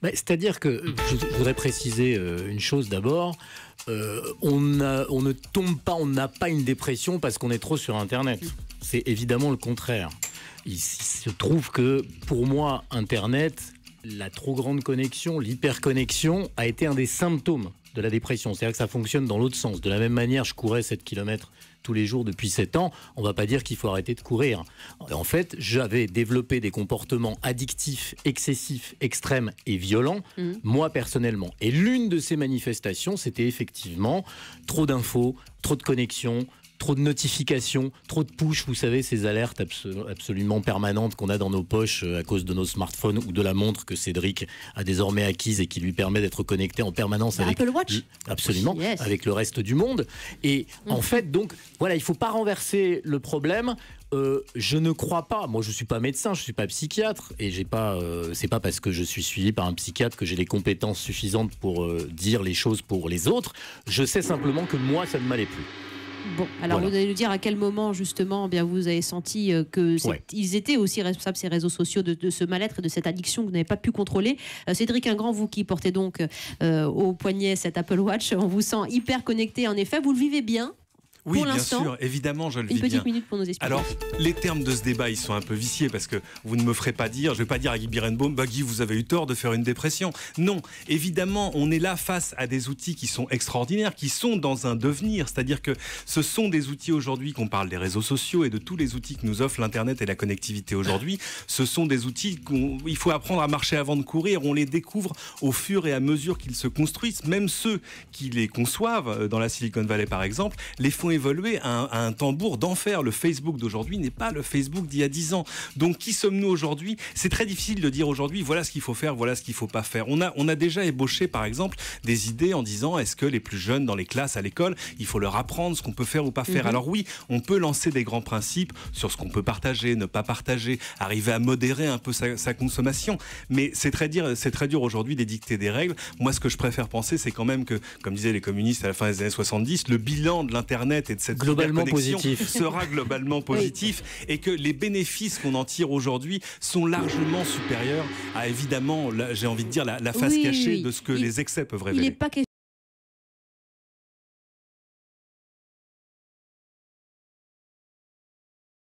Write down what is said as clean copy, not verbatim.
C'est-à-dire que je voudrais préciser une chose d'abord. On ne tombe pas, on n'a pas une dépression parce qu'on est trop sur Internet. C'est évidemment le contraire. Il se trouve que pour moi, Internet, la trop grande connexion, l'hyperconnexion a été un des symptômes de la dépression. C'est-à-dire que ça fonctionne dans l'autre sens. De la même manière, je courais 7 km tous les jours depuis 7 ans, on ne va pas dire qu'il faut arrêter de courir. En fait, j'avais développé des comportements addictifs, excessifs, extrêmes et violents, moi personnellement. Et l'une de ces manifestations, c'était effectivement trop d'infos, trop de connexions, trop de notifications, trop de push, vous savez, ces alertes absolument permanentes qu'on a dans nos poches à cause de nos smartphones ou de la montre que Cédric a désormais acquise et qui lui permet d'être connecté en permanence avec Apple Watch. Absolument, yes. Avec le reste du monde. Et en fait, donc, voilà, il ne faut pas renverser le problème. Je ne crois pas, moi je ne suis pas médecin, je ne suis pas psychiatre et j'ai pas, c'est pas parce que je suis suivi par un psychiatre que j'ai les compétences suffisantes pour dire les choses pour les autres. Je sais simplement que moi ça ne m'allait plus. Bon, alors voilà. Vous allez nous dire à quel moment justement eh bien, vous avez senti qu'ils étaient aussi responsables, ces réseaux sociaux, de ce mal-être et de cette addiction que vous n'avez pas pu contrôler. Cédric Ingrand, vous qui portez donc au poignet cet Apple Watch, on vous sent hyper connecté en effet, vous le vivez bien? Oui, bien sûr, évidemment, je le vis bien. Une petite minute pour nous expliquer. Alors, les termes de ce débat, ils sont un peu viciés parce que vous ne me ferez pas dire, je ne vais pas dire à Guy Birenbaum, Guy, vous avez eu tort de faire une dépression. Non, évidemment, on est là face à des outils qui sont extraordinaires, qui sont dans un devenir. C'est-à-dire que ce sont des outils aujourd'hui, qu'on parle des réseaux sociaux et de tous les outils que nous offre l'Internet et la connectivité aujourd'hui. Ce sont des outils qu'il faut apprendre à marcher avant de courir. On les découvre au fur et à mesure qu'ils se construisent. Même ceux qui les conçoivent, dans la Silicon Valley par exemple, les font évoluer à un tambour d'enfer. Le Facebook d'aujourd'hui n'est pas le Facebook d'il y a 10 ans. Donc qui sommes-nous aujourd'hui? C'est très difficile de dire aujourd'hui voilà ce qu'il faut faire, voilà ce qu'il ne faut pas faire. On a déjà ébauché par exemple des idées en disant est-ce que les plus jeunes dans les classes à l'école, il faut leur apprendre ce qu'on peut faire ou pas faire. Alors oui, on peut lancer des grands principes sur ce qu'on peut partager, ne pas partager, arriver à modérer un peu sa consommation. Mais c'est très dur aujourd'hui d'édicter des règles. Moi ce que je préfère penser c'est quand même que, comme disaient les communistes à la fin des années 70, le bilan de l'Internet et de cette globalement positif sera globalement positif et que les bénéfices qu'on en tire aujourd'hui sont largement supérieurs à évidemment, j'ai envie de dire, la face cachée de ce que les excès peuvent révéler.